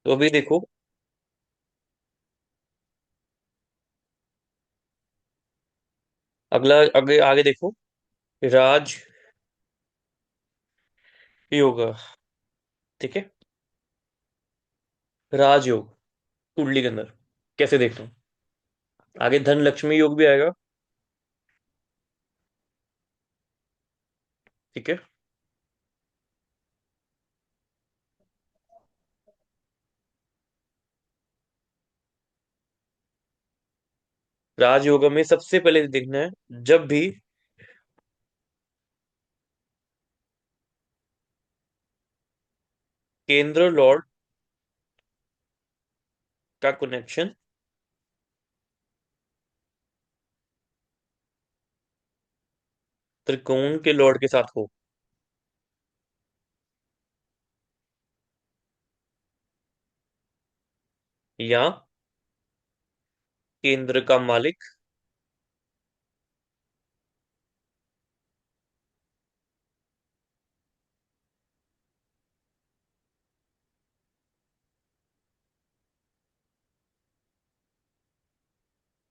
तो अभी देखो। अगला आगे आगे देखो। राज योग। ठीक है। राजयोग कुंडली के अंदर कैसे देखना। आगे धन लक्ष्मी योग भी आएगा। ठीक है। राजयोग में सबसे पहले देखना है, जब भी केंद्र लॉर्ड का कनेक्शन त्रिकोण के लॉर्ड के साथ हो, या केंद्र का मालिक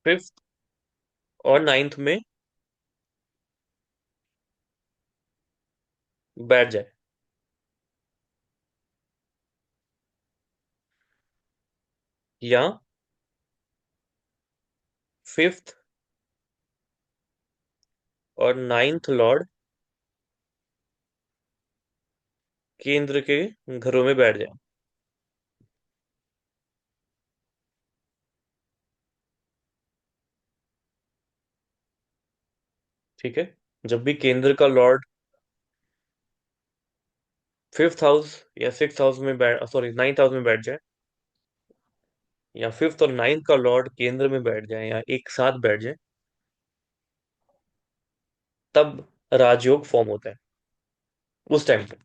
फिफ्थ और नाइन्थ में बैठ जाए, या फिफ्थ और नाइन्थ लॉर्ड केंद्र के घरों में बैठ जाए। ठीक है। जब भी केंद्र का लॉर्ड फिफ्थ हाउस या सिक्स हाउस में बैठ, सॉरी, नाइन्थ हाउस में बैठ जाए, या फिफ्थ और नाइन्थ का लॉर्ड केंद्र में बैठ जाए या एक साथ बैठ जाए, तब राजयोग फॉर्म होता है उस टाइम पे।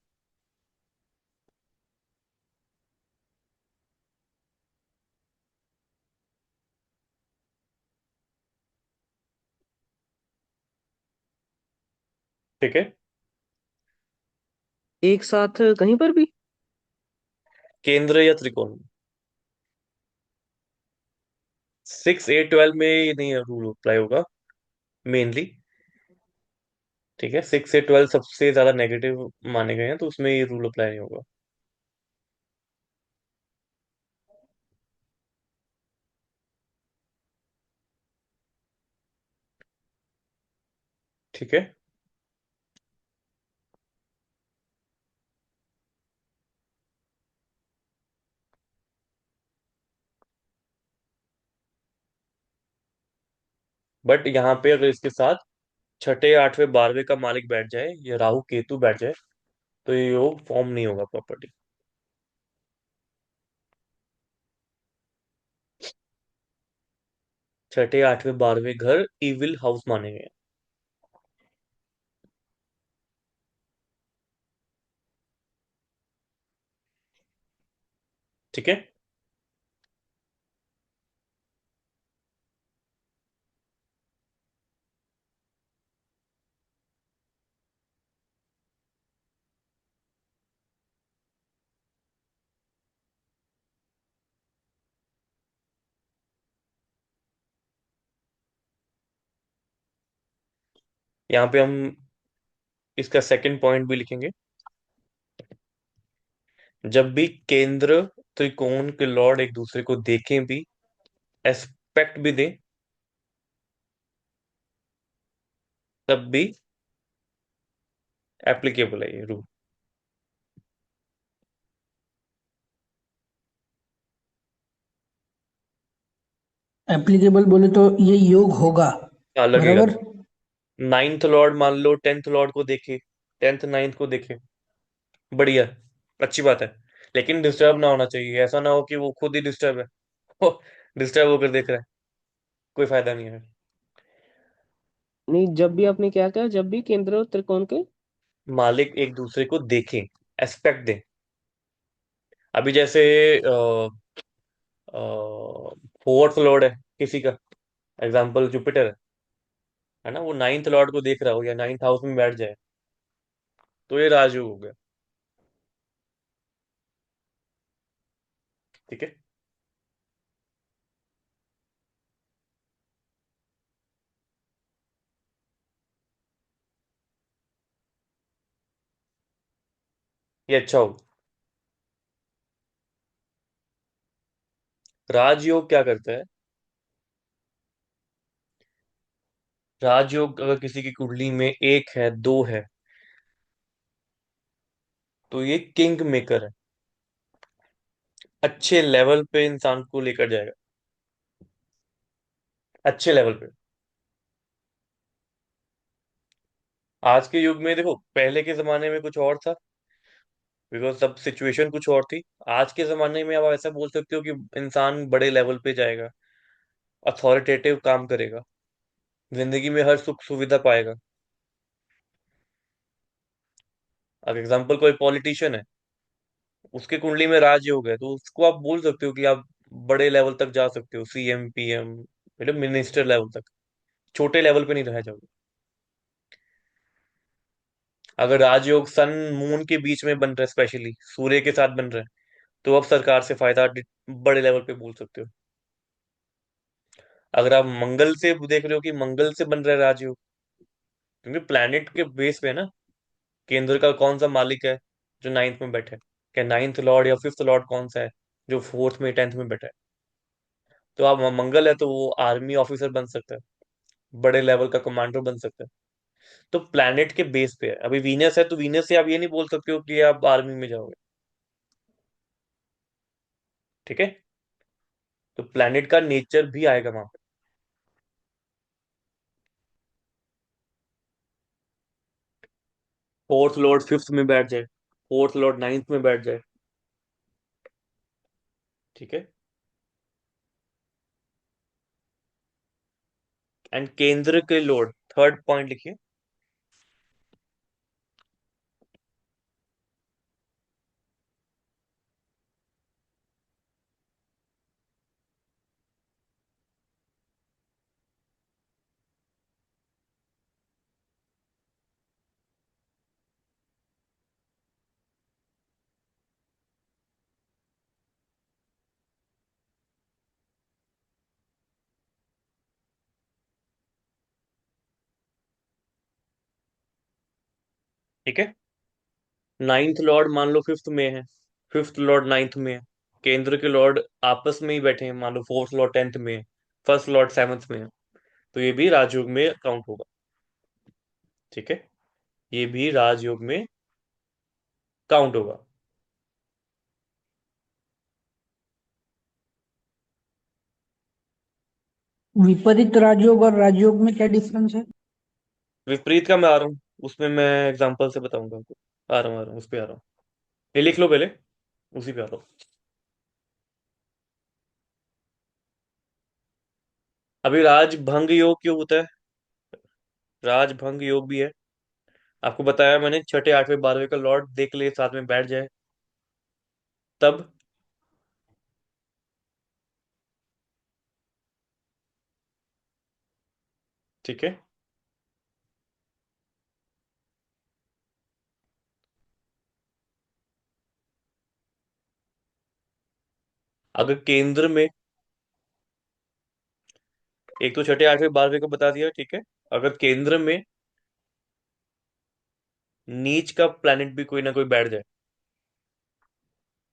ठीक है। एक साथ कहीं पर भी? केंद्र या त्रिकोण में। सिक्स एट ट्वेल्व में ये नहीं रूल अप्लाई होगा मेनली। ठीक है, सिक्स से ट्वेल्व सबसे ज्यादा नेगेटिव माने गए हैं, तो उसमें ये रूल अप्लाई नहीं होगा। ठीक है। बट यहाँ पे अगर इसके साथ छठे आठवें बारहवें का मालिक बैठ जाए या राहु केतु बैठ जाए, तो ये योग फॉर्म नहीं होगा प्रॉपर्टी। छठे आठवें बारहवें घर इविल हाउस माने गए हैं। ठीक है। यहाँ पे हम इसका सेकंड पॉइंट भी लिखेंगे। जब भी केंद्र त्रिकोण के लॉर्ड एक दूसरे को देखें भी, एस्पेक्ट भी दें, तब भी एप्लीकेबल है ये रूल। एप्लीकेबल बोले तो ये योग होगा। हाँ, लगेगा बराबर। लगेगा। नाइन्थ लॉर्ड मान लो टेंथ लॉर्ड को देखे, टेंथ नाइन्थ को देखे, बढ़िया, अच्छी बात है। लेकिन डिस्टर्ब ना होना चाहिए, ऐसा ना हो कि वो खुद ही डिस्टर्ब है, डिस्टर्ब होकर देख रहा है, कोई फायदा नहीं है। नहीं, जब भी आपने क्या कहा, जब भी केंद्र और त्रिकोण के। मालिक एक दूसरे को देखें, एस्पेक्ट दें। अभी जैसे फोर्थ लॉर्ड है किसी का, एग्जाम्पल जुपिटर है ना, वो नाइन्थ लॉर्ड को देख रहा हो या नाइन्थ हाउस में बैठ जाए, तो ये राजयोग हो गया। ठीक है। ये अच्छा हो। राजयोग क्या करता है? राजयोग अगर किसी की कुंडली में एक है, दो है, तो ये किंग मेकर है। अच्छे लेवल पे इंसान को लेकर जाएगा, अच्छे लेवल पे। आज के युग में देखो, पहले के जमाने में कुछ और था, बिकॉज सब सिचुएशन कुछ और थी। आज के जमाने में आप ऐसा बोल सकते हो कि इंसान बड़े लेवल पे जाएगा, अथॉरिटेटिव काम करेगा, जिंदगी में हर सुख सुविधा पाएगा। अब एग्जाम्पल, कोई पॉलिटिशियन है, उसके कुंडली में राजयोग है, तो उसको आप बोल सकते हो कि आप बड़े लेवल तक जा सकते हो, सीएम पीएम, मतलब मिनिस्टर लेवल तक। छोटे लेवल पे नहीं रह जाओगे। अगर राजयोग सन मून के बीच में बन रहा है, स्पेशली सूर्य के साथ बन रहा है, तो आप सरकार से फायदा बड़े लेवल पे बोल सकते हो। अगर आप मंगल से देख रहे हो कि मंगल से बन रहा है राजयोग, क्योंकि प्लैनेट के बेस पे है ना, केंद्र का कौन सा मालिक है जो नाइन्थ में बैठा है, क्या नाइन्थ लॉर्ड या फिफ्थ लॉर्ड कौन सा है जो फोर्थ में टेंथ में बैठा है? तो आप मंगल है तो वो आर्मी ऑफिसर बन सकता है, बड़े लेवल का कमांडर बन सकता है। तो प्लैनेट के बेस पे है। अभी वीनस है तो वीनस से आप ये नहीं बोल सकते हो कि आप आर्मी में जाओगे। ठीक है। तो प्लैनेट का नेचर भी आएगा वहां पे। फोर्थ लॉर्ड फिफ्थ में बैठ जाए, फोर्थ लॉर्ड नाइन्थ में बैठ जाए। ठीक है। एंड केंद्र के लॉर्ड, थर्ड पॉइंट लिखिए। ठीक है। नाइन्थ लॉर्ड मान लो फिफ्थ में है, फिफ्थ लॉर्ड नाइन्थ में है, केंद्र के लॉर्ड आपस में ही बैठे हैं, मान लो फोर्थ लॉर्ड टेंथ में है, फर्स्ट लॉर्ड सेवंथ में है, तो ये भी राजयोग में काउंट होगा। ठीक है। ये भी राजयोग में काउंट होगा। विपरीत राजयोग और राजयोग में क्या डिफरेंस है? विपरीत का मैं आ रहा हूँ, उसमें मैं एग्जांपल से बताऊंगा आपको। आ रहा हूँ उस पे आ रहा हूँ। ये लिख लो पहले, उसी पे आ रहा हूँ। अभी राजभंग योग क्यों होता है? राजभंग योग भी है। आपको बताया मैंने, छठे आठवें बारहवें का लॉर्ड देख ले साथ में बैठ जाए, तब। ठीक है। अगर केंद्र में, एक तो छठे आठवें बारहवें को बता दिया, ठीक है। अगर केंद्र में नीच का प्लैनेट भी कोई ना कोई बैठ जाए,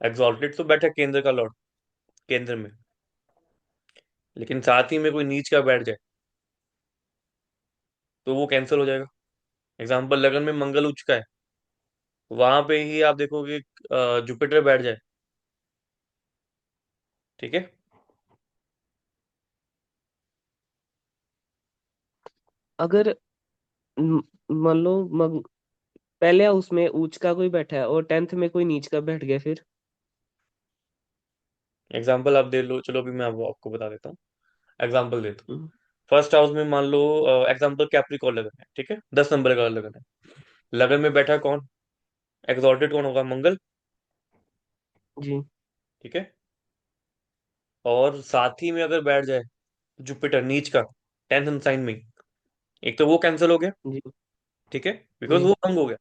एग्जॉल्टेड तो बैठा केंद्र का लॉर्ड केंद्र में, लेकिन साथ ही में कोई नीच का बैठ जाए, तो वो कैंसिल हो जाएगा। एग्जाम्पल, लगन में मंगल उच्च का है, वहां पे ही आप देखोगे जुपिटर बैठ जाए। ठीक है। अगर म- मान लो पहले हाउस में ऊंच का कोई बैठा है और टेंथ में कोई नीच का बैठ गया फिर। एग्जाम्पल आप दे लो, चलो अभी मैं आपको बता देता हूँ। एग्जाम्पल देता हूँ। हम्म, फर्स्ट हाउस में मान लो, एग्जाम्पल कैप्रिकॉर्न लगन है, ठीक है, 10 नंबर का लगन है। लगन में बैठा कौन? एग्जॉल्टेड कौन होगा? मंगल। जी ठीक है। और साथ ही में अगर बैठ जाए जुपिटर नीच का, टेंथ साइन में, एक तो वो कैंसिल हो गया। जी ठीक है, बिकॉज जी वो भंग हो गया,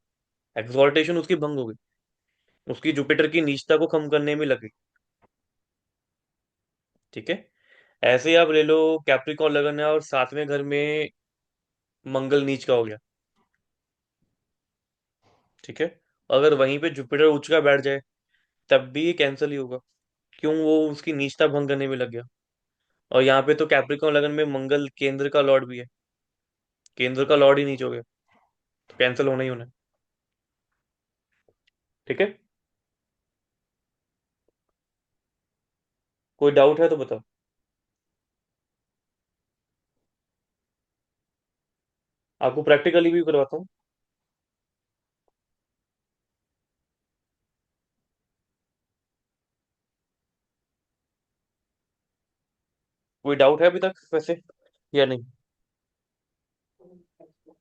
एक्सॉल्टेशन उसकी भंग हो गई, उसकी जुपिटर की नीचता को कम करने में लगी। ठीक है। ऐसे ही आप ले लो, कैप्रिकॉर्न लगन है और सातवें घर में मंगल नीच का हो गया। ठीक है। अगर वहीं पे जुपिटर उच्च का बैठ जाए तब भी ये कैंसिल ही होगा। क्यों? वो उसकी नीचता भंग करने में लग गया। और यहाँ पे तो कैप्रिकॉर्न लगन में मंगल केंद्र का लॉर्ड भी है, केंद्र का लॉर्ड ही नीच हो गया, तो कैंसिल होना ही होना है। ठीक है। कोई डाउट है तो बताओ। आपको प्रैक्टिकली भी करवाता हूँ। कोई डाउट है अभी तक वैसे या नहीं?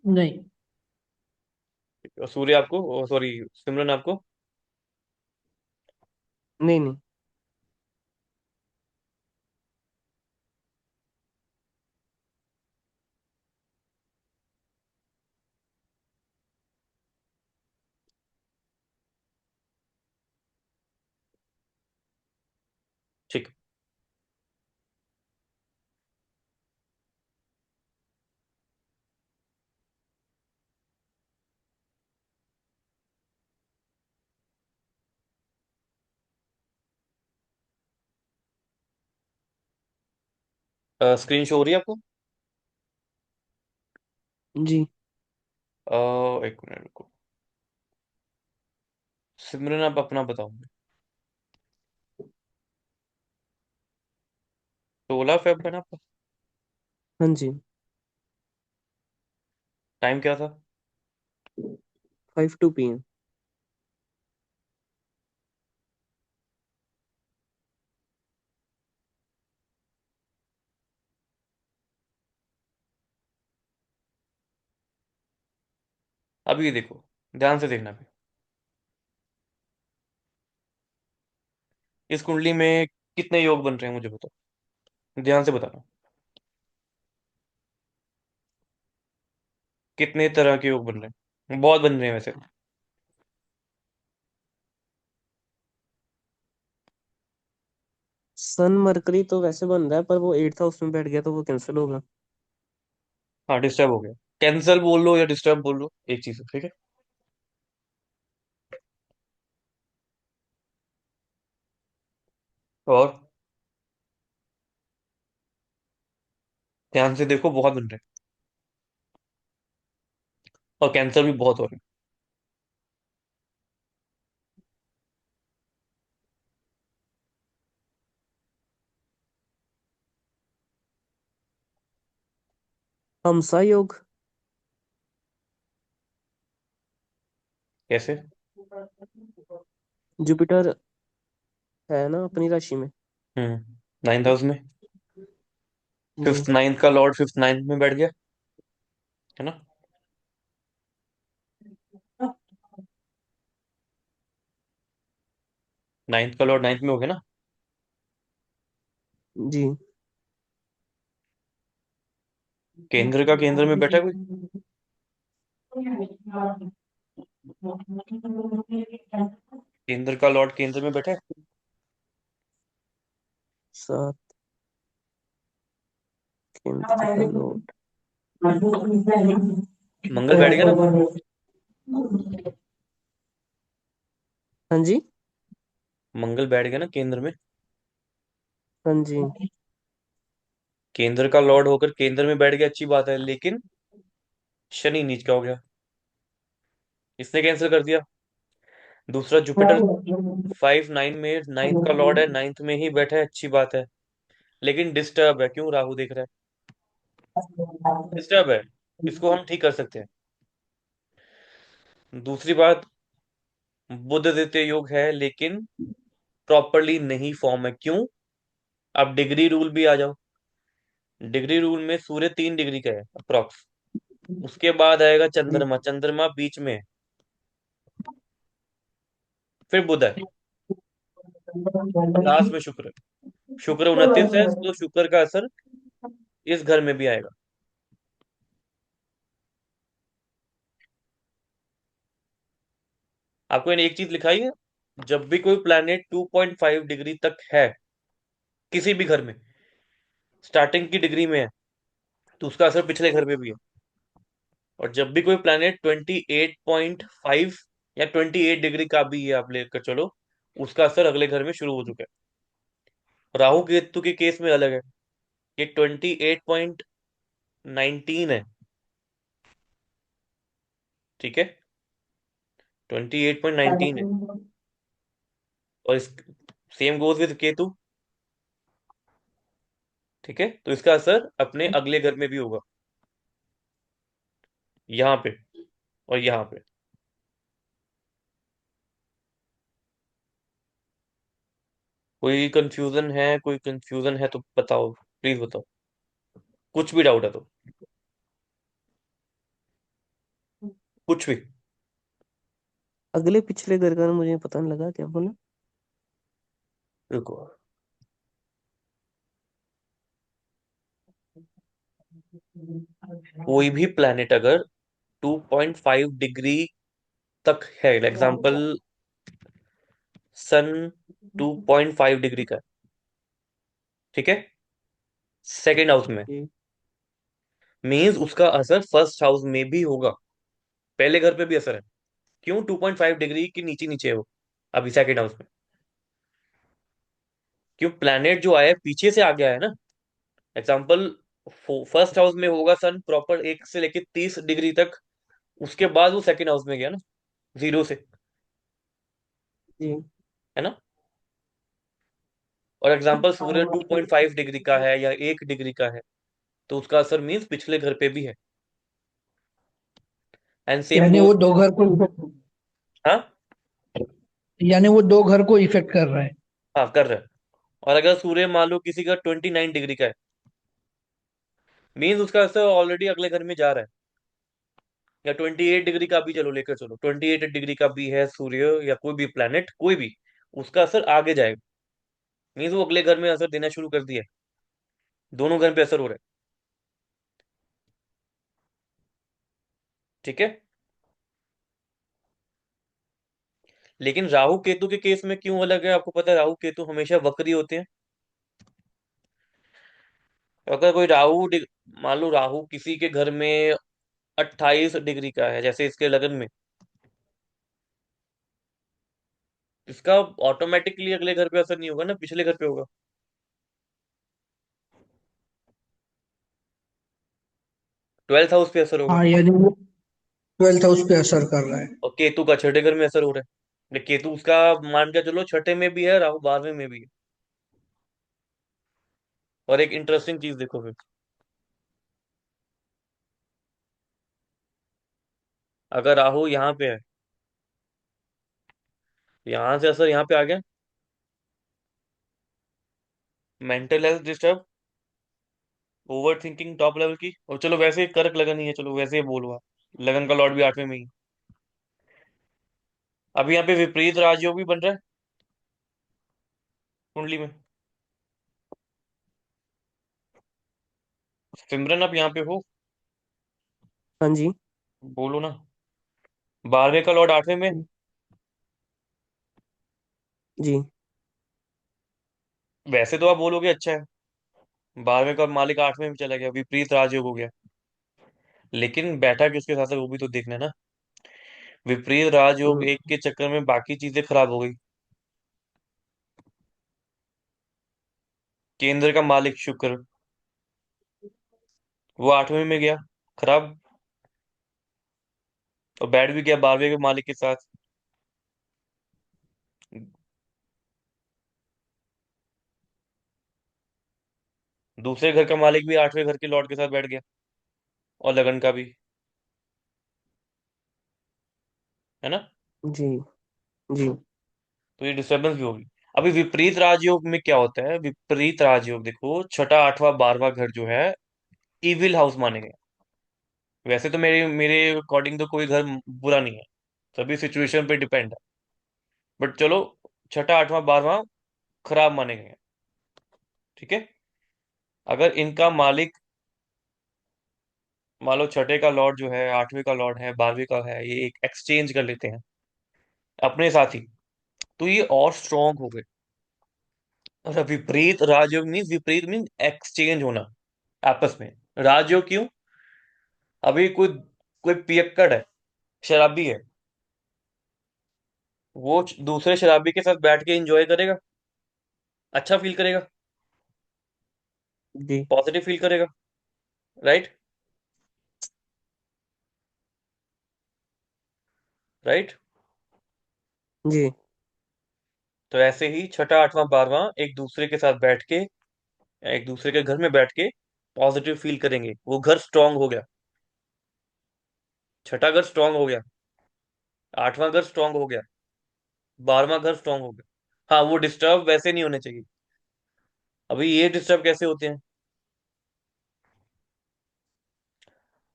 नहीं। और सूर्य आपको, सॉरी सिमरन आपको? नहीं नहीं। ठीक। स्क्रीन शो हो रही है आपको? जी। एक मिनट रुको। सिमरन आप अपना बताओ। 16 फेब है ना आपका? हाँ जी। टाइम क्या था? 5 2 PM। अभी देखो, ध्यान से देखना भी। इस कुंडली में कितने योग बन रहे हैं मुझे बताओ, ध्यान से बताना। कितने तरह के योग बन रहे हैं? बहुत बन रहे हैं वैसे। सन मरकरी तो वैसे बन रहा है, पर वो 8th हाउस में बैठ गया तो वो कैंसिल होगा। हाँ, डिस्टर्ब हो गया। कैंसल बोल लो या डिस्टर्ब बोल लो, एक चीज है, ठीक है। और ध्यान से देखो, बहुत बन रहे हैं और कैंसर भी बहुत हो रहे हैं। हमसा योग। कैसे? जुपिटर है ना अपनी राशि में। 9th हाउस में। जी। फिफ्थ नाइन्थ का लॉर्ड फिफ्थ नाइन्थ में बैठ गया, है ना? नाइन्थ का लॉर्ड नाइन्थ में हो गया ना। जी। केंद्र का केंद्र में बैठा है कोई? केंद्र का लॉर्ड केंद्र में बैठा है। 7 केंद्र का लॉर्ड। मंगल बैठ गया ना। हाँ जी। मंगल बैठ गया ना केंद्र में। हाँ जी। केंद्र का लॉर्ड होकर केंद्र में बैठ गया, अच्छी बात है, लेकिन शनि नीच का हो गया, इसने कैंसिल कर दिया। दूसरा जुपिटर 5 9 में, नाइन्थ का लॉर्ड है, नाइन्थ में ही बैठा है, अच्छी बात है, लेकिन डिस्टर्ब है। क्यों? राहु देख रहा है, डिस्टर्ब है। इसको हम ठीक कर सकते हैं। दूसरी बात, बुध द्वितीय योग है लेकिन प्रॉपरली नहीं फॉर्म है। क्यों? अब डिग्री रूल भी आ जाओ। डिग्री रूल में सूर्य 3 डिग्री का है अप्रोक्स, उसके बाद आएगा जी। चंद्रमा, चंद्रमा बीच में है, फिर बुध है और लास्ट में शुक्र है। शुक्र 29 है, तो शुक्र का असर इस घर में भी आएगा। आपको एक चीज लिखाई है, जब भी कोई प्लैनेट 2.5 डिग्री तक है किसी भी घर में स्टार्टिंग की डिग्री में है, तो उसका असर पिछले घर पे भी है। और जब भी कोई प्लैनेट 28.5 या 28 डिग्री का भी है, आप लेकर चलो, उसका असर अगले घर में शुरू हो चुका है। राहु केतु के केस में अलग है, ये 28.19 है। ठीक है, 28.19 है। और इस सेम गोज विद केतु। ठीक है, तो इसका असर अपने अगले घर में भी होगा, यहाँ पे और यहाँ पे। कोई कंफ्यूजन है? कोई कंफ्यूजन है तो बताओ, प्लीज बताओ, कुछ भी डाउट है तो, कुछ भी। अगले पिछले घर का मुझे पता नहीं लगा, क्या बोला? रुको, कोई भी प्लेनेट अगर 2.5 डिग्री तक है, एग्जाम्पल सन 2.5 डिग्री का है, ठीक है, सेकेंड हाउस में, जी मीन्स उसका असर फर्स्ट हाउस में भी होगा, पहले घर पे भी असर है। क्यों? 2.5 डिग्री के नीचे नीचे है वो, अभी सेकेंड हाउस में। क्यों? प्लैनेट जो आया है पीछे से आ गया है ना। एग्जाम्पल, फर्स्ट हाउस में होगा सन प्रॉपर 1 से लेके 30 डिग्री तक, उसके बाद वो सेकेंड हाउस में गया ना, जीरो से, जी है ना। और एग्जाम्पल सूर्य 2.5 डिग्री का है या 1 डिग्री का है, तो उसका असर मीन्स पिछले घर पे भी है। एंड सेम यानी गोज। वो दो घर को हाँ, यानी वो दो घर को इफेक्ट कर रहा है। हाँ कर रहा है। और अगर सूर्य मान लो किसी का 29 डिग्री का है, मीन्स उसका असर ऑलरेडी अगले घर में जा रहा है। या 28 डिग्री का भी चलो लेकर चलो, 28 डिग्री का भी है सूर्य या कोई भी प्लैनेट, कोई भी, उसका असर आगे जाएगा, मीन्स वो अगले घर में असर देना शुरू कर दिया है। दोनों घर पे असर हो रहा है। ठीक है। लेकिन राहु केतु के केस में क्यों अलग है? आपको पता है राहु केतु हमेशा वक्री होते हैं। अगर कोई मान लो राहु किसी के घर में 28 डिग्री का है, जैसे इसके लगन में, इसका ऑटोमेटिकली अगले घर पे असर नहीं होगा ना, पिछले घर पे होगा। 12th हाउस पे असर होगा। हाँ, यानी वो 12th हाउस पे असर कर रहा है। और केतु का छठे घर में असर हो रहा है। केतु उसका मान के चलो छठे में भी है, राहु 12वें में भी है। और एक इंटरेस्टिंग चीज देखो फिर, अगर राहु यहाँ पे है, यहाँ से असर यहाँ पे आ गया, mental health disturb, over thinking top level की। और चलो वैसे ही कर्क लगन ही है, चलो वैसे ही बोलो आप, लगन का लॉर्ड भी 8वें में ही। अभी यहाँ पे विपरीत राजयोग भी बन रहा है कुंडली में। सिमरन आप यहाँ पे हो, हाँ जी। बोलो ना। 12वें का लॉर्ड 8वें में। जी वैसे तो आप बोलोगे अच्छा है, 12वें का मालिक 8वें में चला गया, विपरीत राजयोग हो गया। लेकिन बैठा किसके साथ है वो भी तो देखना है ना। विपरीत राजयोग एक के चक्कर में बाकी चीजें खराब हो गई। केंद्र का मालिक शुक्र, वो 8वें में गया, खराब। और बैठ भी गया 12वें के मालिक के साथ। दूसरे घर का मालिक भी 8वें घर के लॉर्ड के साथ बैठ गया, और लगन का भी, है ना। जी जी तो ये डिस्टर्बेंस भी होगी। अभी विपरीत राजयोग में क्या होता है? विपरीत राजयोग देखो, छठा आठवां 12वां घर जो है, इविल हाउस माने गए। वैसे तो मेरे मेरे अकॉर्डिंग तो कोई घर बुरा नहीं है, सभी सिचुएशन पे डिपेंड है। बट चलो, छठा आठवां 12वां खराब माने गए हैं। ठीक है। अगर इनका मालिक मान लो छठे का लॉर्ड जो है 8वें का लॉर्ड है 12वें का है, ये एक एक्सचेंज कर लेते हैं अपने साथ ही, तो ये और स्ट्रॉन्ग हो गए। और विपरीत राजयोग मीन, विपरीत मीन एक्सचेंज होना आपस में। राजयोग क्यों? अभी कोई कोई पियक्कड़ है, शराबी है, वो दूसरे शराबी के साथ बैठ के एंजॉय करेगा, अच्छा फील करेगा, जी। पॉजिटिव फील करेगा, राइट? राइट। जी। तो ऐसे ही छठा आठवां बारहवां एक दूसरे के साथ बैठ के, एक दूसरे के घर में बैठ के पॉजिटिव फील करेंगे, वो घर स्ट्रांग हो गया। छठा घर स्ट्रांग हो गया, आठवां घर स्ट्रांग हो गया, बारहवां घर स्ट्रांग हो गया। हाँ, वो डिस्टर्ब वैसे नहीं होने चाहिए। अभी ये डिस्टर्ब कैसे होते हैं?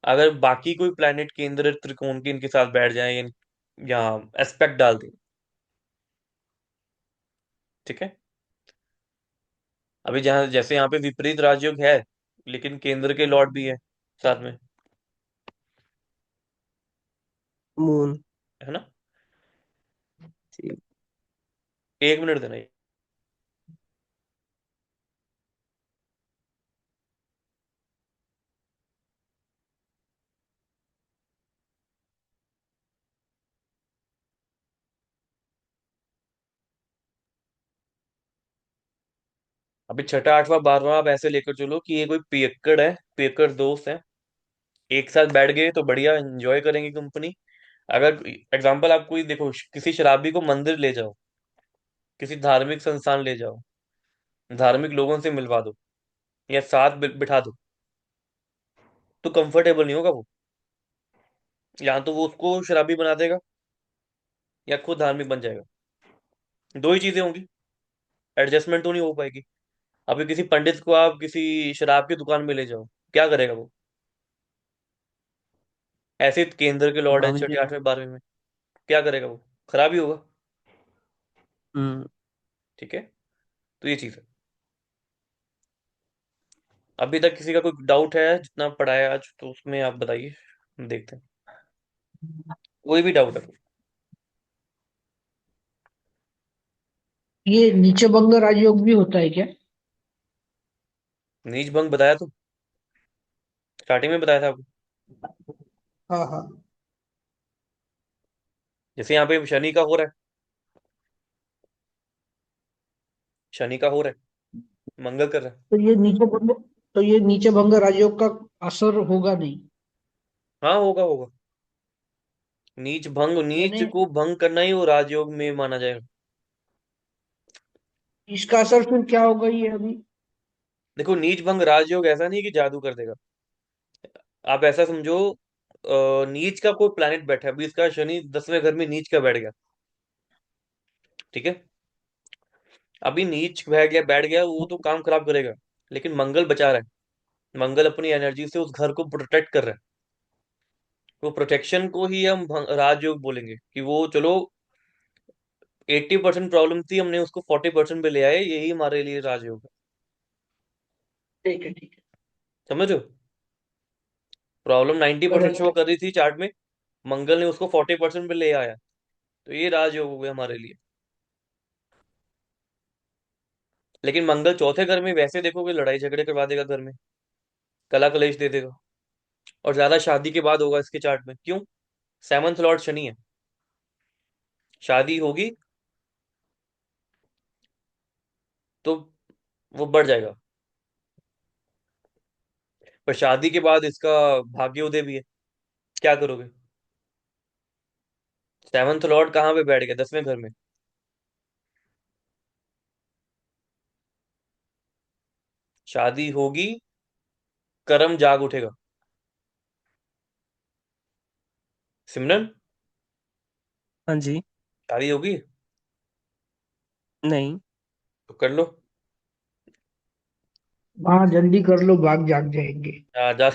अगर बाकी कोई प्लैनेट केंद्र त्रिकोण के इनके साथ बैठ जाए या एस्पेक्ट डाल दें, ठीक है। अभी जहां जैसे यहाँ पे विपरीत राजयोग है, लेकिन केंद्र के लॉर्ड भी है साथ में, मून। है ना। जी। 1 मिनट देना। अभी छठा आठवां बारहवां आप ऐसे लेकर चलो कि ये कोई पियक्कड़ है, पियक्कड़ दोस्त है, एक साथ बैठ गए तो बढ़िया एंजॉय करेंगे कंपनी। अगर एग्जाम्पल आप कोई देखो, किसी शराबी को मंदिर ले जाओ, किसी धार्मिक संस्थान ले जाओ, धार्मिक लोगों से मिलवा दो, या साथ बिठा दो, तो कंफर्टेबल नहीं होगा वो। या तो वो उसको शराबी बना देगा, या खुद धार्मिक बन जाएगा। दो ही चीजें होंगी, एडजस्टमेंट तो नहीं हो पाएगी। अभी किसी पंडित को आप किसी शराब की दुकान में ले जाओ, क्या करेगा वो? ऐसे ही केंद्र के लॉर्ड है भाग छठे जाएगा। आठवें बारहवें में, क्या करेगा वो? खराब ही होगा। हम्म। ठीक है। तो ये चीज है। अभी तक किसी का कोई डाउट है जितना पढ़ाया आज, तो उसमें आप बताइए, हम देखते हैं। कोई भी डाउट है? ये नीचे बंग राजयोग भी होता है क्या? नीच भंग बताया तो, स्टार्टिंग में बताया था आपको। हाँ हाँ। जैसे यहाँ पे शनि का हो रहा है, शनि का हो रहा है, मंगल कर रहा है। तो ये नीचे बंग तो ये नीचे बंग राजयोग का असर होगा नहीं? हाँ, होगा होगा। नीच भंग, नीच यानी को भंग करना ही वो राजयोग में माना जाएगा। इसका असर फिर क्या होगा ये अभी? देखो, नीच भंग राजयोग ऐसा नहीं कि जादू कर देगा। आप ऐसा समझो, नीच का कोई प्लैनेट बैठा है, अभी इसका शनि 10वें घर में नीच का बैठ गया, ठीक है। अभी नीच बैठ गया, वो तो काम खराब करेगा, लेकिन मंगल बचा रहा है। मंगल अपनी एनर्जी से उस घर को प्रोटेक्ट कर रहा है। वो प्रोटेक्शन को ही हम राजयोग बोलेंगे, कि वो चलो 80% प्रॉब्लम थी, हमने उसको 40% पे ले आए, यही हमारे लिए राजयोग है। ठीक है ठीक है। समझ रहे हो? Problem 90% show correct. कर रही थी चार्ट में, मंगल ने उसको 40% पे ले आया, तो ये राजयोग हो गया हमारे लिए। लेकिन मंगल चौथे घर में वैसे देखोगे लड़ाई झगड़े करवा देगा घर में, कला कलेश दे देगा, और ज्यादा शादी के बाद होगा इसके चार्ट में। क्यों? सेवंथ लॉर्ड शनि है। शादी होगी तो वो बढ़ जाएगा, पर शादी के बाद इसका भाग्योदय भी है, क्या करोगे? सेवंथ लॉर्ड कहाँ पे बैठ गया? 10वें घर में। शादी होगी, कर्म जाग उठेगा। सिमरन, हाँ जी। शादी होगी नहीं। तो कर लो। हाँ जल्दी कर लो, भाग जाग जाएंगे। जा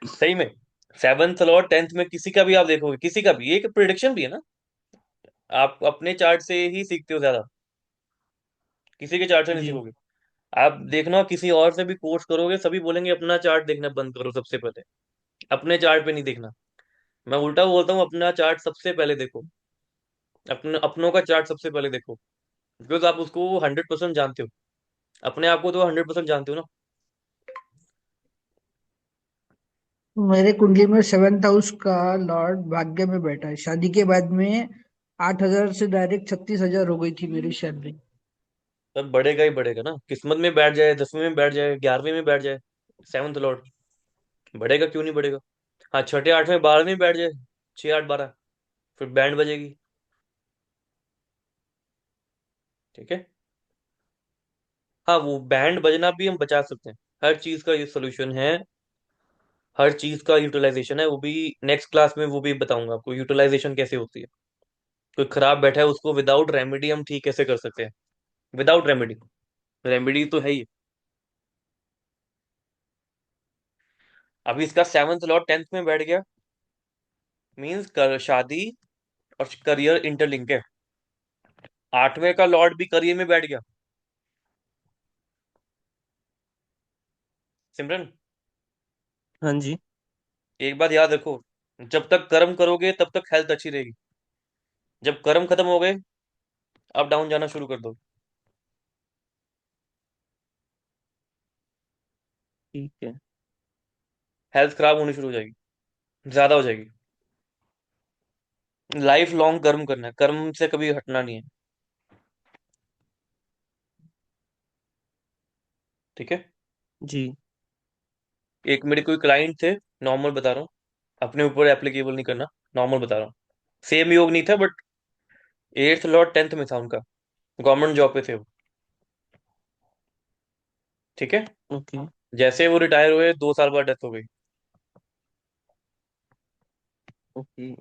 सही में, सेवंथ लॉर्ड 10th में किसी का भी आप देखोगे, किसी का भी, ये एक प्रिडिक्शन भी है ना, आप अपने चार्ट से ही सीखते हो ज्यादा, किसी के चार्ट से नहीं जी। सीखोगे। आप देखना, किसी और से भी कोर्स करोगे, सभी बोलेंगे अपना चार्ट देखना बंद करो सबसे पहले, अपने चार्ट पे नहीं देखना। मैं उल्टा बोलता हूँ, अपना चार्ट सबसे पहले देखो, अपनों का चार्ट सबसे पहले देखो, बिकॉज आप उसको 100% जानते हो, अपने आप को तो 100% जानते हो ना। मेरे कुंडली में 7th हाउस का लॉर्ड भाग्य में बैठा है। शादी के बाद में 8,000 से डायरेक्ट 36,000 हो गई थी मेरी सैलरी। तब बढ़ेगा ही बढ़ेगा ना, किस्मत में बैठ जाए, 10वीं में बैठ जाए, 11वीं में बैठ जाए, 7th लॉर्ड, बढ़ेगा क्यों नहीं बढ़ेगा। हाँ, छठे, 8वें, 12वें में बैठ जाए, 6, 8, 12, फिर बैंड बजेगी। ठीक है। हाँ, वो बैंड बजना भी हम बचा सकते हैं। हर चीज का ये सोल्यूशन है, हर चीज का यूटिलाइजेशन है, वो भी नेक्स्ट क्लास में वो भी बताऊंगा आपको, यूटिलाइजेशन कैसे होती है। कोई खराब बैठा है उसको विदाउट रेमेडी हम ठीक कैसे कर सकते हैं, विदाउट रेमेडी। रेमेडी तो है ही। अभी इसका 7th लॉर्ड 10th में बैठ गया, मीन्स कर शादी और करियर इंटरलिंक है। 8वें का लॉर्ड भी करियर में बैठ गया। सिमरन, हाँ जी। एक बात याद रखो, जब तक कर्म करोगे तब तक हेल्थ अच्छी रहेगी। जब कर्म खत्म हो गए, अब डाउन जाना शुरू कर दो, ठीक है। हेल्थ खराब होनी शुरू हो जाएगी, ज्यादा हो जाएगी। लाइफ लॉन्ग कर्म करना है, कर्म से कभी हटना नहीं है। ठीक है। जी। एक मेरे कोई क्लाइंट थे, नॉर्मल बता रहा हूँ, अपने ऊपर एप्लीकेबल नहीं करना, नॉर्मल बता रहा हूँ। सेम योग नहीं था, बट 8th लॉर्ड 10th में था उनका, गवर्नमेंट जॉब पे थे वो। ठीक है। ओके। जैसे वो रिटायर हुए, 2 साल बाद डेथ हो गई। ओके।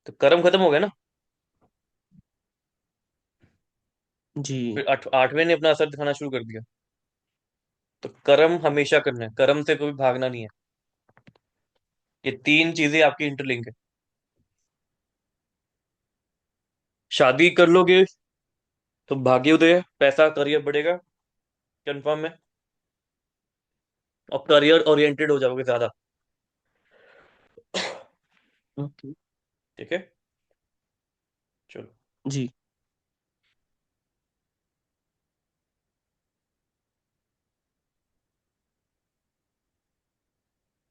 तो कर्म खत्म हो गया ना। जी। फिर 8वें ने अपना असर दिखाना शुरू कर दिया। तो कर्म हमेशा करना है, कर्म से कभी भागना नहीं है। ये 3 चीजें आपकी इंटरलिंक है। शादी कर लोगे तो भाग्योदय है, पैसा करियर बढ़ेगा, कंफर्म है, और करियर ओरिएंटेड हो जाओगे ज्यादा। ओके। ठीक है। चलो। जी।